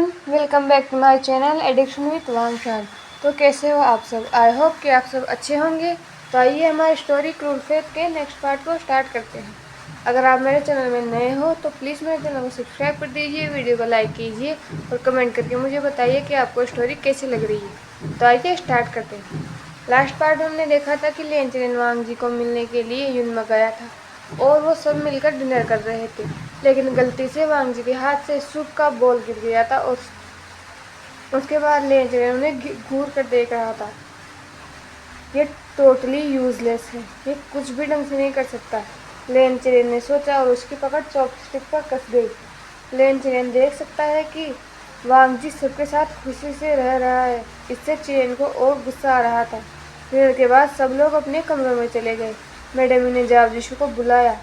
Everyone, welcome back to my channel addiction with Wangshan. तो कैसे हो आप सब? आई होप कि आप सब अच्छे होंगे। तो आइए हमारी स्टोरी क्रूर फेथ के नेक्स्ट पार्ट को स्टार्ट करते हैं। अगर आप मेरे चैनल में नए हो तो प्लीज़ मेरे चैनल को सब्सक्राइब कर दीजिए, वीडियो को लाइक कीजिए और कमेंट करके मुझे बताइए कि आपको स्टोरी कैसी लग रही है। तो आइए स्टार्ट करते हैं। लास्ट पार्ट हमने देखा था कि लेनचरेन वांग जी को मिलने के लिए युन गया था और वो सब मिलकर डिनर कर रहे थे, लेकिन गलती से वांग जी के हाथ से सूप का बोल गिर गया था और उसके बाद लेनचरेन उन्हें घूर कर देख रहा था। ये टोटली यूजलेस है, ये कुछ भी ढंग से नहीं कर सकता, लेनचरेन ने सोचा और उसकी पकड़ चॉपस्टिक पर कस गई। लेनचरेन देख सकता है कि वांग जी सबके साथ खुशी से रह रहा है, इससे चिरेन को और गुस्सा आ रहा था। डिनर के बाद सब लोग अपने कमरों में चले गए। मैडम ने जावजिशु को बुलाया।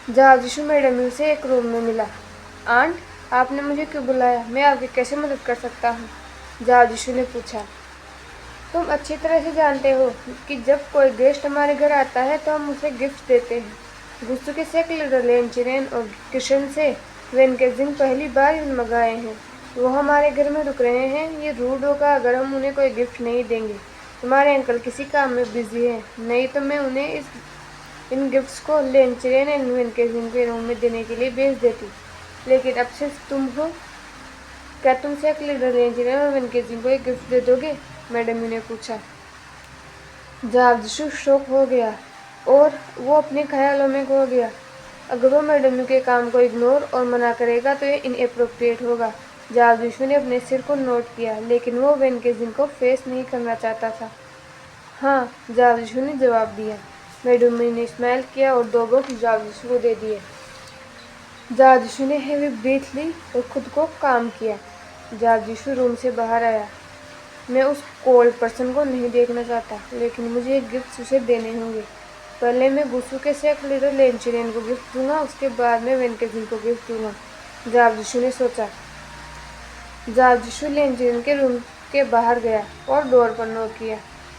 जावजिशु मैडम से एक रूम में मिला। आंट, आपने मुझे क्यों बुलाया? मैं आपकी कैसे मदद कर सकता हूँ? जावजिशु ने पूछा। तुम अच्छी तरह से जानते हो कि जब कोई गेस्ट हमारे घर आता है तो हम उसे गिफ्ट देते हैं। गुस्सू से लेनचरेन और किशन से वेनकेजिंग पहली बार मंगाए हैं। वो हमारे घर में रुक रहे हैं। ये रूड होगा अगर हम उन्हें कोई गिफ्ट नहीं देंगे। तुम्हारे अंकल किसी काम में बिजी हैं, नहीं तो मैं उन्हें इन गिफ्ट्स को लेनचरेन एंड वेनकेजिंग के रूम में देने के लिए भेज देती। लेकिन अब सिर्फ तुम हो। क्या तुम से लेनचरेन और वेनकेजिंग को एक गिफ्ट दे दोगे? मैडम ने पूछा। जावजिशु शॉक हो गया और वो अपने ख्यालों में खो गया। अगर वो मैडम के काम को इग्नोर और मना करेगा तो ये इनएप्रोप्रिएट होगा। जावजिशु ने अपने सिर को नोट किया, लेकिन वो वेनकेजिंग को फेस नहीं करना चाहता था। हाँ, जावजिशु ने जवाब दिया। मैडम ने स्माइल किया और 2 बॉक्स जावजिशु को दे दिए। जावजिशु ने हेवी ब्रीथ ली और खुद को काम किया। जावजिशु रूम से बाहर आया। मैं उस कोल्ड पर्सन को नहीं देखना चाहता, लेकिन मुझे एक गिफ्ट उसे देने होंगे। पहले मैं गुस्सू के सेक लीडर लेनचरेन को गिफ्ट दूंगा, उसके बाद मैं वेनकेजिंग को गिफ्ट दूंगा, जावजिशु ने सोचा। जावजिशु लेनचरेन के रूम के बाहर गया और डोर पर नॉक किया।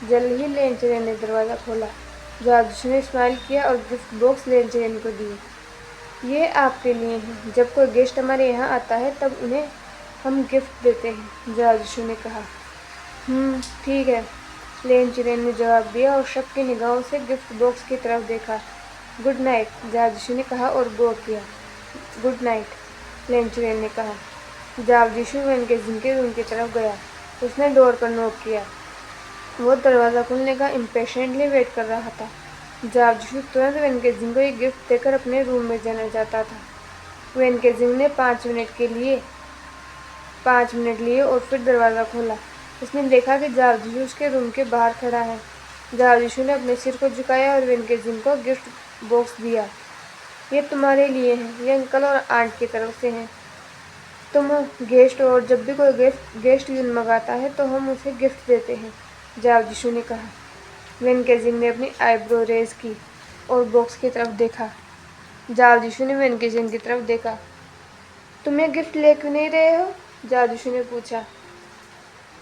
जल्द ही लेनचरेन ने दरवाज़ा खोला। जावजिशु ने स्माइल किया और गिफ्ट बॉक्स लेनचरेन को दिए। ये आपके लिए है। जब कोई गेस्ट हमारे यहाँ आता है तब उन्हें हम गिफ्ट देते हैं, जावजिशु ने कहा। ठीक है, लेनचरेन ने जवाब दिया और शक की निगाहों से गिफ्ट बॉक्स की तरफ देखा। गुड नाइट, जावजिशु ने कहा और गो किया। गुड नाइट, लेनचरेन ने कहा। जावजिशु वेनकेजिंग के रूम की तरफ गया। उसने डोर पर नॉक किया। वो दरवाज़ा खुलने का इम्पेशेंटली वेट कर रहा था। जावजिशु तुरंत वेनकेजिंग को एक गिफ्ट देकर अपने रूम में जाना चाहता था। वेनकेजिंग ने 5 मिनट लिए और फिर दरवाज़ा खोला। उसने देखा कि जावजिशु उसके रूम के बाहर खड़ा है। जावजिशु ने अपने सिर को झुकाया और वेनकेजिंग को गिफ्ट बॉक्स दिया। ये तुम्हारे लिए है, ये अंकल और आंट की तरफ से हैं। तुम हो गेस्ट और जब भी कोई गेस्ट यून मंगाता है तो हम उसे गिफ्ट देते हैं, जावजिशु ने कहा। वेनकेजिंग ने अपनी आईब्रो रेज की और बॉक्स की तरफ देखा। जावजिशु ने वेनकेजिंग की तरफ देखा। तुम ये गिफ्ट ले क्यों नहीं रहे हो? जावजिशु ने पूछा।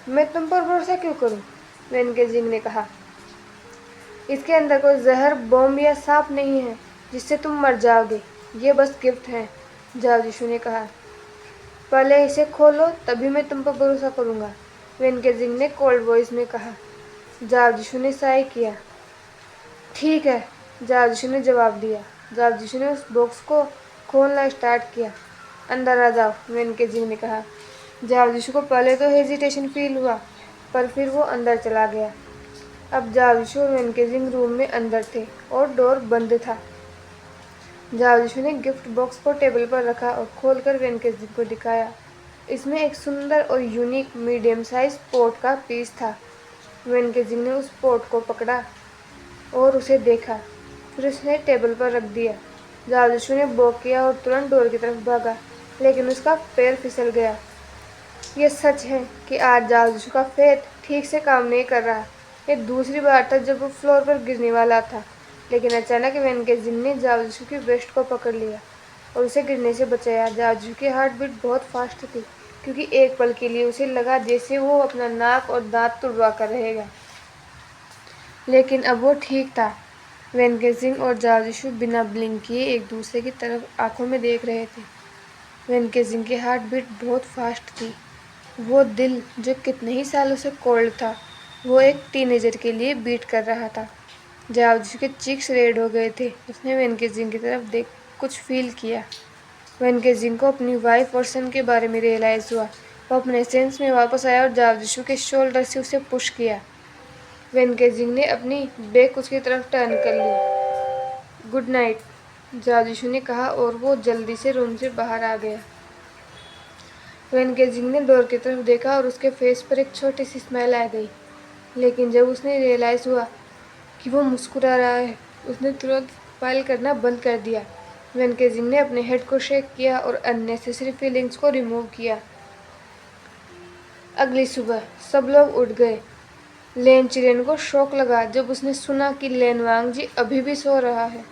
मैं तुम पर भरोसा क्यों करूं? वेनकेजिंग ने कहा। इसके अंदर कोई जहर, बॉम्ब या सांप नहीं है जिससे तुम मर जाओगे। ये बस गिफ्ट है, जावजिशु ने कहा। पहले इसे खोलो, तभी मैं तुम पर भरोसा करूंगा, वेनकेजिंग ने कोल्ड वॉइस में कहा। जावजिशु ने साय किया। ठीक है, जावजिशु ने जवाब दिया। जावजिशु ने उस बॉक्स को खोलना स्टार्ट किया। अंदर आ जाओ, वेनकेजिंग ने कहा। जावजिशु को पहले तो हेजिटेशन फील हुआ, पर फिर वो अंदर चला गया। अब जावजिशु और वेनकेजिंग रूम में अंदर थे और डोर बंद था। जावजिशु ने गिफ्ट बॉक्स को टेबल पर रखा और खोलकर वेनकेजिंग को दिखाया। इसमें एक सुंदर और यूनिक मीडियम साइज पोट का पीस था। वेनकेजिंग ने उस पोट को पकड़ा और उसे देखा, फिर उसने टेबल पर रख दिया। जावजिशु ने बॉक किया और तुरंत डोर की तरफ भागा, लेकिन उसका पैर फिसल गया। ये सच है कि आज जावजिशु का फेथ ठीक से काम नहीं कर रहा। ये दूसरी बार था जब वो फ्लोर पर गिरने वाला था, लेकिन अचानक वेनकेजिंग ने जावजिशु की वेस्ट को पकड़ लिया और उसे गिरने से बचाया। जावजिशु की हार्ट बीट बहुत फास्ट थी, क्योंकि एक पल के लिए उसे लगा जैसे वो अपना नाक और दांत तुड़वा कर रहेगा, लेकिन अब वो ठीक था। वेनकेजिंग और जावजिशु बिना ब्लिंक किए एक दूसरे की तरफ आंखों में देख रहे थे। वेनकेजिंग की हार्ट बीट बहुत फास्ट थी। वो दिल जो कितने ही सालों से कोल्ड था, वो एक टीनेजर के लिए बीट कर रहा था। जावजी के चीक्स रेड हो गए थे। उसने वेनकेजिंग की तरफ देख कुछ फील किया। वेनकेजिंग को अपनी वाइफ और सन के बारे में रियलाइज़ हुआ। वो अपने सेंस में वापस आया और जावजिशु के शोल्डर से उसे पुश किया। वेनकेजिंग ने अपनी बैग उसकी तरफ टर्न कर ली। गुड नाइट, जावजिशु ने कहा और वो जल्दी से रूम से बाहर आ गया। वेनकेजिंग ने डोर की तरफ देखा और उसके फेस पर एक छोटी सी स्माइल आ गई। लेकिन जब उसने रियलाइज़ हुआ कि वो मुस्कुरा रहा है, उसने तुरंत स्माइल करना बंद कर दिया। वेनकेजिंग ने अपने हेड को शेक किया और अननेसेसरी फीलिंग्स को रिमूव किया। अगली सुबह सब लोग उठ गए। लेन चिरेन को शौक लगा जब उसने सुना कि लेन वांगजी अभी भी सो रहा है।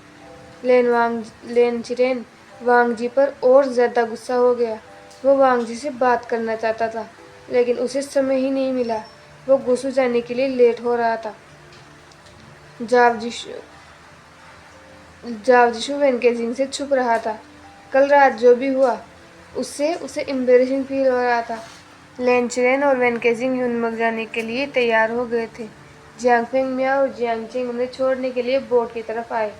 लेन चिरेन वांगजी पर और ज़्यादा गुस्सा हो गया। वो वांगजी से बात करना चाहता था, लेकिन उसे समय ही नहीं मिला। वो गुसू जाने के लिए लेट हो रहा था। जावजिशु वेनकेजिंग से छुप रहा था। कल रात जो भी हुआ उससे उसे एम्बेरसिंग फील हो रहा था। लेनचिरेन और वेनकेजिंग युनमग जाने के लिए तैयार हो गए थे। जियांगफेंग मियाँ और जियांगचिंग उन्हें छोड़ने के लिए बोट की तरफ आए।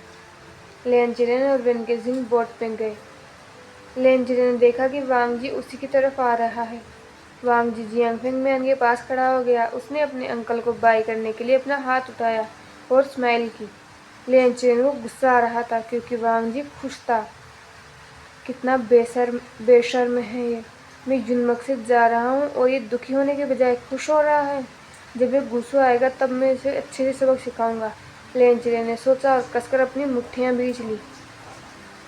लेनचिरेन और वेनकेजिंग बोट पे गए। लेनचिरेन ने देखा कि वांगजी उसी की तरफ आ रहा है। वांगजी जियांगफेंग मियाँ के पास खड़ा हो गया। उसने अपने अंकल को बाय करने के लिए अपना हाथ उठाया और स्माइल की। लेनचिरेन को गुस्सा आ रहा था क्योंकि वांगजी खुश था। कितना बेशर्म है ये। मैं युनमक से जा रहा हूँ और ये दुखी होने के बजाय खुश हो रहा है। जब ये गुस्सा आएगा तब मैं इसे अच्छे से सबक सिखाऊंगा। लेनचिरे ने सोचा और कसकर अपनी मुट्ठियाँ बींच ली।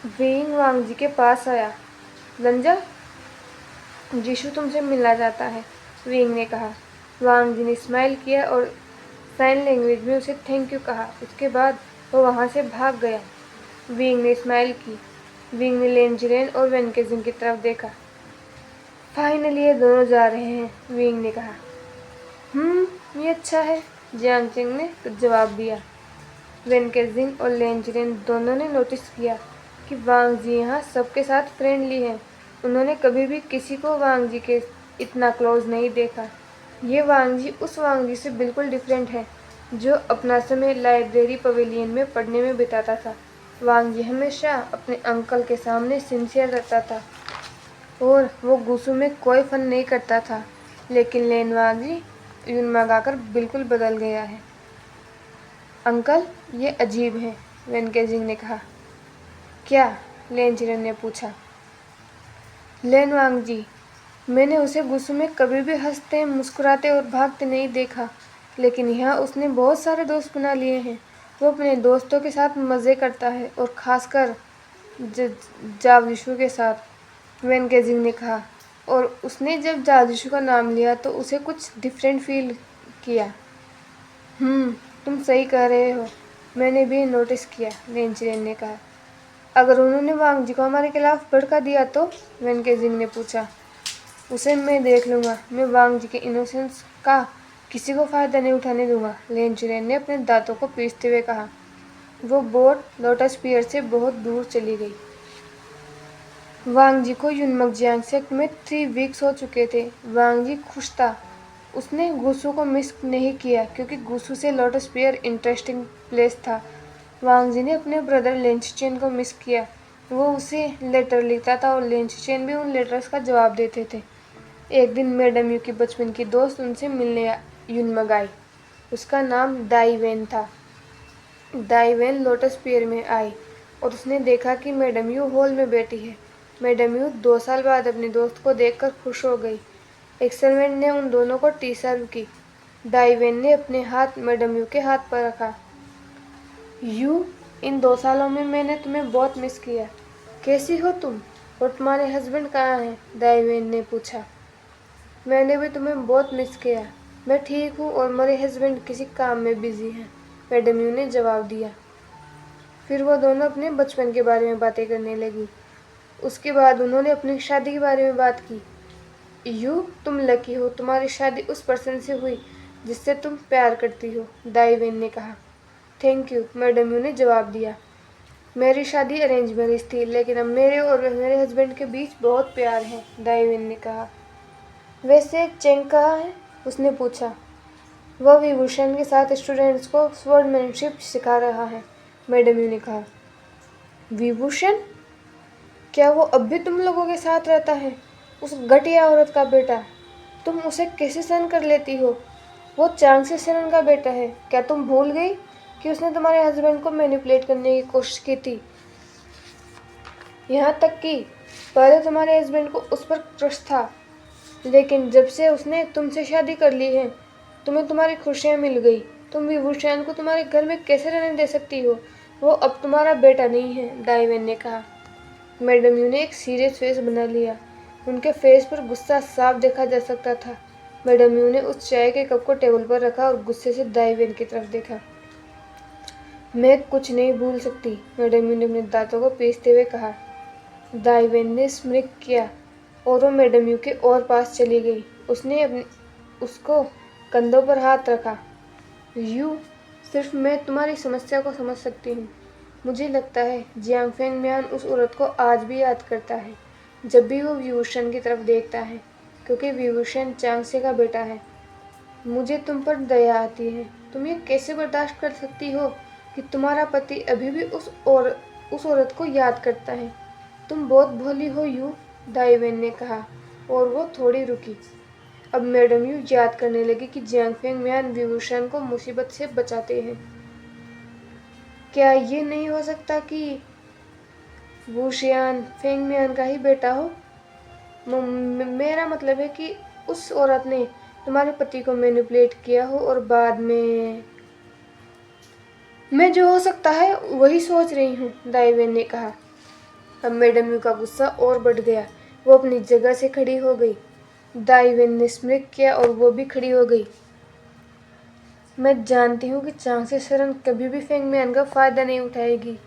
वेइंग वांगजी के पास आया। लंजा, जीशु तुमसे मिलना चाहता है, वेइंग ने कहा। वांगजी ने स्माइल किया और साइन लैंग्वेज में उसे थैंक यू कहा। उसके बाद वो वहाँ से भाग गया। वेइंग ने स्माइल की। वेइंग ने लेनचिरेन और वेनकेजिंग की तरफ देखा। फाइनली ये दोनों जा रहे हैं, वेइंग ने कहा। ये अच्छा है, जियांगचिंग ने जवाब दिया। वेनकेजिंग और लेनचिरेन दोनों ने नोटिस किया कि वांगजी यहाँ सबके साथ फ्रेंडली है। उन्होंने कभी भी किसी को वांगजी के इतना क्लोज नहीं देखा। ये वांगजी उस वांगजी से बिल्कुल डिफरेंट है जो अपना समय लाइब्रेरी पवेलियन में पढ़ने में बिताता था। वांगजी हमेशा अपने अंकल के सामने सिंसियर रहता था और वो गुस्सू में कोई फन नहीं करता था। लेकिन लेन वांगजी युनमग आकर बिल्कुल बदल गया है। अंकल, ये अजीब है, वेनकेजिंग ने कहा। क्या? लेनचिरेन ने पूछा। लेन वांगजी, मैंने उसे गुस्सू में कभी भी हंसते, मुस्कुराते और भागते नहीं देखा, लेकिन यहाँ उसने बहुत सारे दोस्त बना लिए हैं। वो अपने दोस्तों के साथ मज़े करता है और ख़ासकर जावजिशु के साथ, वेनकेजिंग ने कहा। और उसने जब जावजिशु का नाम लिया तो उसे कुछ डिफरेंट फील किया। तुम सही कह रहे हो, मैंने भी नोटिस किया, लेनचिरेन ने कहा। अगर उन्होंने वांगजी को हमारे खिलाफ भड़का दिया तो? वेनकेजिंग ने पूछा। उसे मैं देख लूँगा। मैं वांगजी के इनोसेंस का किसी को फ़ायदा नहीं उठाने दूंगा, लेनचिरेन ने अपने दांतों को पीसते हुए कहा। वो बोट लोटस पियर से बहुत दूर चली गई। वांगजी को युनमक जियांगसेक में 3 वीक्स हो चुके थे। वांगजी खुश था। उसने गुसू को मिस नहीं किया क्योंकि गुसू से लोटस पियर इंटरेस्टिंग प्लेस था। वांगजी ने अपने ब्रदर लेंचचेन को मिस किया। वो उसे लेटर लिखता था और लेंचचेन भी उन लेटर्स का जवाब देते थे। एक दिन मैडम यू की बचपन की दोस्त उनसे मिलने युनमग आई। उसका नाम दाई था। दाई लोटस पियर में आई और उसने देखा कि मैडम यू हॉल में बैठी है। मैडम यू 2 साल बाद अपने दोस्त को देखकर खुश हो गई। एक सर्वेंट ने उन दोनों को टी सर्व की। दाईवेन ने अपने हाथ मैडम यू के हाथ पर रखा। यू, इन 2 सालों में मैंने तुम्हें बहुत मिस किया। कैसी हो तुम? और तुम्हारे हस्बैंड कहाँ हैं? दाईवेन ने पूछा। मैंने भी तुम्हें बहुत मिस किया। मैं ठीक हूँ और मेरे हस्बैंड किसी काम में बिजी हैं, मैडम यू ने जवाब दिया। फिर वो दोनों अपने बचपन के बारे में बातें करने लगी। उसके बाद उन्होंने अपनी शादी के बारे में बात की। यू, तुम लकी हो, तुम्हारी शादी उस पर्सन से हुई जिससे तुम प्यार करती हो, दाईवेन ने कहा। थैंक यू, मैडम यू ने जवाब दिया। मेरी शादी अरेंज मैरिज थी, लेकिन अब मेरे और मेरे हस्बैंड के बीच बहुत प्यार है, दाइविन ने कहा। वैसे चेंग कहाँ है? उसने पूछा। वह विभूषण के साथ स्टूडेंट्स को स्वॉर्डमैनशिप सिखा रहा है, मैडम यू ने कहा। विभूषण? क्या वो अब भी तुम लोगों के साथ रहता है? उस घटिया औरत का बेटा। तुम उसे कैसे सहन कर लेती हो? वो चांग से सेनन का बेटा है। क्या तुम भूल गई कि उसने तुम्हारे हस्बैंड को मैनिपुलेट करने की कोशिश की थी? यहाँ तक कि पहले तुम्हारे हस्बैंड को उस पर क्रश था, लेकिन जब से उसने तुमसे शादी कर ली है, तुम्हें तुम्हारी खुशियाँ मिल गई। तुम विभूषण को तुम्हारे घर में कैसे रहने दे सकती हो? वो अब तुम्हारा बेटा नहीं है, दाइवेन ने कहा। मैडम यू ने एक सीरियस फेस बना लिया। उनके फेस पर गुस्सा साफ देखा जा सकता था। मैडम यू ने उस चाय के कप को टेबल पर रखा और गुस्से से दाइवेन की तरफ देखा। मैं कुछ नहीं भूल सकती, मैडम यू ने अपने दांतों को पीसते हुए कहा। दाइवेन ने स्मित किया और वो मैडम यू के और पास चली गई। उसने उसको कंधों पर हाथ रखा। यू, सिर्फ मैं तुम्हारी समस्या को समझ सकती हूँ। मुझे लगता है जियांग फेंग म्यान उस औरत को आज भी याद करता है जब भी वो विभूषण की तरफ देखता है, क्योंकि विभूषण चांगसे का बेटा है। मुझे तुम पर दया आती है। तुम ये कैसे बर्दाश्त कर सकती हो कि तुम्हारा पति अभी भी उस औरत को याद करता है? तुम बहुत भोली हो यू, दाइवेन ने कहा, और वो थोड़ी रुकी। अब मैडम यू याद करने लगी कि जियांग फेंग म्यान विभूषण को मुसीबत से बचाते हैं। क्या ये नहीं हो सकता कि वूशियान फेंग म्यान का ही बेटा हो? मेरा मतलब है कि उस औरत ने तुम्हारे पति को मैनिपुलेट किया हो और बाद में। मैं जो हो सकता है वही सोच रही हूँ, दाइवेन ने कहा। अब मैडम यू का गुस्सा और बढ़ गया। वो अपनी जगह से खड़ी हो गई। दाइवेन ने स्मित किया और वो भी खड़ी हो गई। मैं जानती हूँ कि चांग से सरन कभी भी फेंग मियान का फ़ायदा नहीं उठाएगी,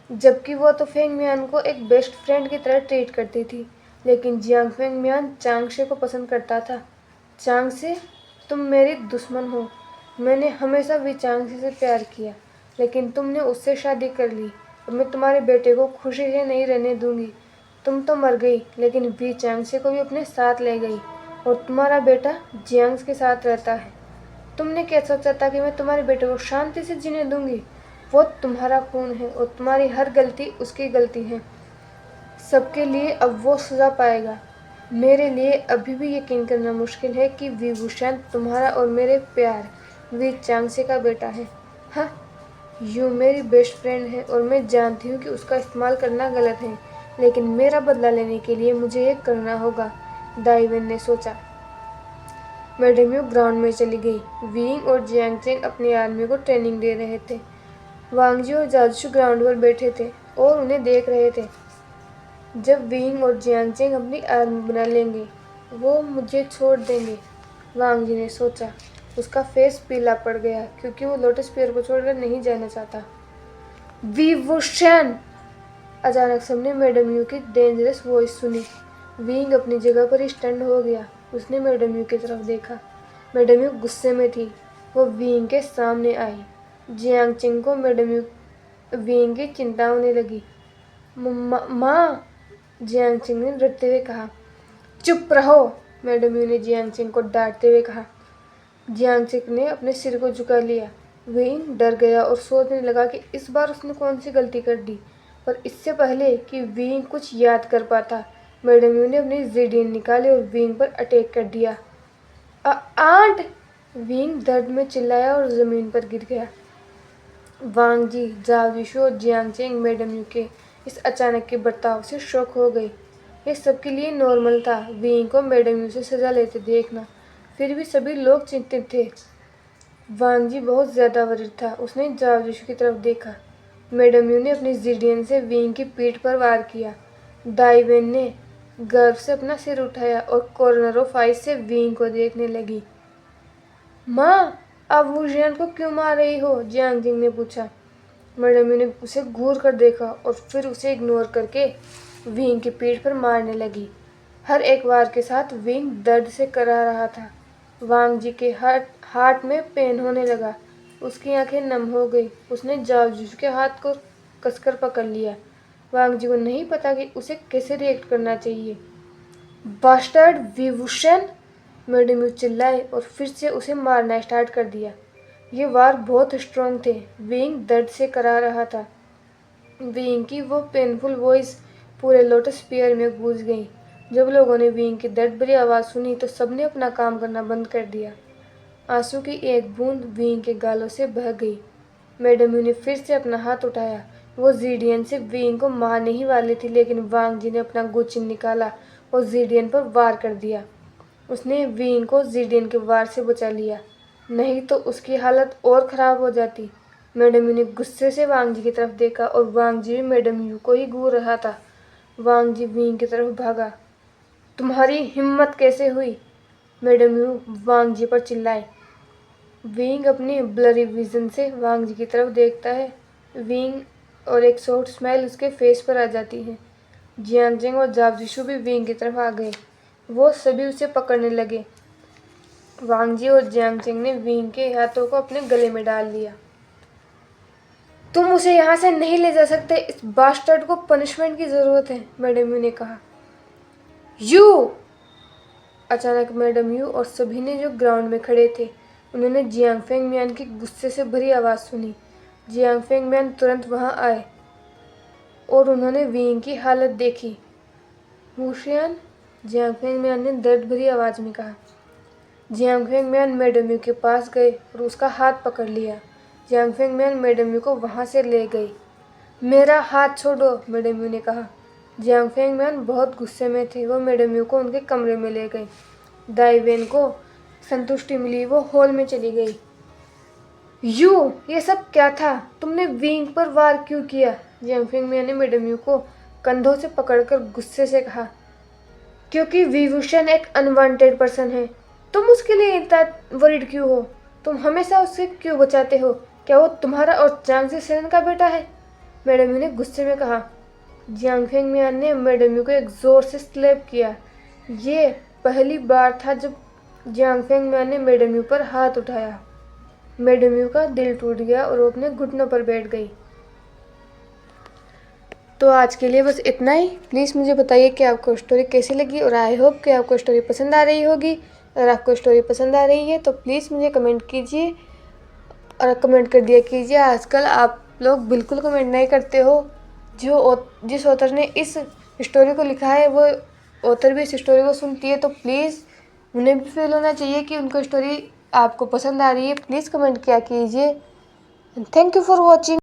जबकि वो तो फेंग मियान को एक बेस्ट फ्रेंड की तरह ट्रीट करती थी। लेकिन जियांग फेंग मियान चांगशे को पसंद करता था। चांगशे, तुम मेरी दुश्मन हो। मैंने हमेशा वी चांगशे से प्यार किया, लेकिन तुमने उससे शादी कर ली और मैं तुम्हारे बेटे को खुशी से नहीं रहने दूंगी। तुम तो मर गई, लेकिन वी चांगशे को भी अपने साथ ले गई और तुम्हारा बेटा जियांग के साथ रहता है। तुमने क्या सोचा था कि मैं तुम्हारे बेटे को शांति से जीने दूंगी? वो तुम्हारा खून है और तुम्हारी हर गलती उसकी गलती है। सबके लिए अब वो सजा पाएगा। मेरे लिए अभी भी यकीन करना मुश्किल है कि विभूषण तुम्हारा और मेरे प्यार वीर चांगसे का बेटा है। हाँ, यू मेरी बेस्ट फ्रेंड है और मैं जानती हूँ कि उसका इस्तेमाल करना गलत है, लेकिन मेरा बदला लेने के लिए मुझे ये करना होगा, दाइवेन ने सोचा। मैडम यू ग्राउंड में चली गई। विंग और जियांगचेंग अपनी आर्मी को ट्रेनिंग दे रहे थे। वांगजी और जादशु ग्राउंड पर बैठे थे और उन्हें देख रहे थे। जब विंग और जियांगचेंग अपनी आर्मी बना लेंगे, वो मुझे छोड़ देंगे, वांगजी ने सोचा। उसका फेस पीला पड़ गया क्योंकि वो लोटस पेयर को छोड़कर नहीं जाना चाहता। विभूषण! अचानक सबने मैडम यू की डेंजरस वॉइस सुनी। विंग अपनी जगह पर ही स्टंड हो गया। उसने मैडम यू की तरफ देखा। मैडम यू गुस्से में थी। वो विंग के सामने आई। जियांगचेंग को मैडम यू विंग की चिंता होने लगी। माँ, जियांगचेंग ने डरते हुए कहा। चुप रहो, मैडम यू ने जियांगचेंग को डांटते हुए कहा। जियांगचेंग ने अपने सिर को झुका लिया। विंग डर गया और सोचने लगा कि इस बार उसने कौन सी गलती कर दी। पर इससे पहले कि विंग कुछ याद कर पाता, मैडम यू ने अपनी ज़ेडियन निकाली और विंग पर अटैक कर दिया। आंट! विंग दर्द में चिल्लाया और ज़मीन पर गिर गया। वांगजी, जाविशु और जियांगचेंग मैडम यू के इस अचानक के बर्ताव से शॉक हो गई। ये सबके लिए नॉर्मल था, विंग को मैडम यू से सजा लेते देखना। फिर भी सभी लोग चिंतित थे। वांगजी बहुत ज़्यादा वरिष्ठ था। उसने जाविशु की तरफ देखा। मैडम यू ने अपनी ज़ेडियन से विंग की पीठ पर वार किया। दाइवेन ने गर्व से अपना सिर उठाया और कॉर्नर ऑफ आई से विंग को देखने लगी। माँ, आप वुशियान को क्यों मार रही हो? जियांगजिंग ने पूछा। मैडम यू ने उसे घूर कर देखा और फिर उसे इग्नोर करके विंग की पीठ पर मारने लगी। हर एक वार के साथ विंग दर्द से करा रहा था। वांगजी के हार्ट में पेन होने लगा। उसकी आंखें नम हो गई। उसने जावजूस के हाथ को कसकर पकड़ लिया। वांग जी को नहीं पता कि उसे कैसे रिएक्ट करना चाहिए। बास्टर्ड विभूषण, मैडम यू चिल्लाए और फिर से उसे मारना स्टार्ट कर दिया। ये वार बहुत स्ट्रांग थे। विंग दर्द से करा रहा था। विंग की वो पेनफुल वॉइस पूरे लोटस पियर में गूंज गई। जब लोगों ने विंग की दर्द भरी आवाज़ सुनी तो सबने अपना काम करना बंद कर दिया। आंसू की एक बूंद विंग के गालों से बह गई। मैडम यू ने फिर से अपना हाथ उठाया। वो जीडियन से विंग को मारने ही वाली थी, लेकिन वांग जी ने अपना गुचिन निकाला और जीडियन पर वार कर दिया। उसने विंग को जीडियन के वार से बचा लिया, नहीं तो उसकी हालत और ख़राब हो जाती। मैडम यू ने गुस्से से वांग जी की तरफ देखा और वांग जी भी मैडम यू को ही घूर रहा था। वांग जी विंग की तरफ भागा। तुम्हारी हिम्मत कैसे हुई? मैडम यू वांग जी पर चिल्लाए। विंग अपनी ब्लरी विजन से वांग जी की तरफ देखता है। विंग और एक शॉर्ट स्माइल उसके फेस पर आ जाती है। जियांगजेंग और जावजिशु भी विंग की तरफ आ गए। वो सभी उसे पकड़ने लगे। वांग जी और जियांगजेंग ने विंग के हाथों को अपने गले में डाल लिया। तुम उसे यहाँ से नहीं ले जा सकते। इस बास्टर्ड को पनिशमेंट की जरूरत है, मैडम यू ने कहा। यू! अचानक मैडम यू और सभी ने जो ग्राउंड में खड़े थे उन्होंने जियांगफेंग मियान की गुस्से से भरी आवाज़ सुनी। जियांगफेंग मियान तुरंत वहां आए और उन्होंने विंग की हालत देखी। वुशियान, जियांगफेंग मियान ने दर्द भरी आवाज़ में कहा। जियांगफेंग मियान मैडम यू के पास गए और उसका हाथ पकड़ लिया। जियांगफेंग मियान मैडम यू को वहां से ले गई। मेरा हाथ छोड़ो, मैडम यू ने कहा। जियांगफेंग मियान बहुत गुस्से में थे। वो मैडम यू को उनके कमरे में ले गए। दाइवेन को संतुष्टि मिली। वो हॉल में चली गई। यू, ये सब क्या था? तुमने विंग पर वार क्यों किया? जियांगफेंग मियान ने मैडम यू को कंधों से पकड़कर गुस्से से कहा। क्योंकि विभूषण एक अनवांटेड पर्सन है। तुम उसके लिए इतना वरीड क्यों हो? तुम हमेशा उससे क्यों बचाते हो? क्या वो तुम्हारा और चांग सी सेन का बेटा है? मैडम यू ने गुस्से में कहा। जियांगफेंग मियान ने मैडम यू को एक जोर से स्लैप किया। ये पहली बार था जब जियांगफेंग मियान ने मैडम यू पर हाथ उठाया। मैडम यू का दिल टूट गया और वो अपने घुटनों पर बैठ गई। तो आज के लिए बस इतना ही। प्लीज़ मुझे बताइए कि आपको स्टोरी कैसी लगी और आई होप कि आपको स्टोरी पसंद आ रही होगी। अगर आपको स्टोरी पसंद आ रही है तो प्लीज़ मुझे कमेंट कीजिए और कमेंट कर दिया कीजिए। आजकल आप लोग बिल्कुल कमेंट नहीं करते हो। जिस ऑथर ने इस स्टोरी को लिखा है वो ऑथर भी इस स्टोरी को सुनती है, तो प्लीज़ उन्हें भी फील होना चाहिए कि उनको स्टोरी आपको पसंद आ रही है। प्लीज़ कमेंट किया कीजिए। Thank you for watching.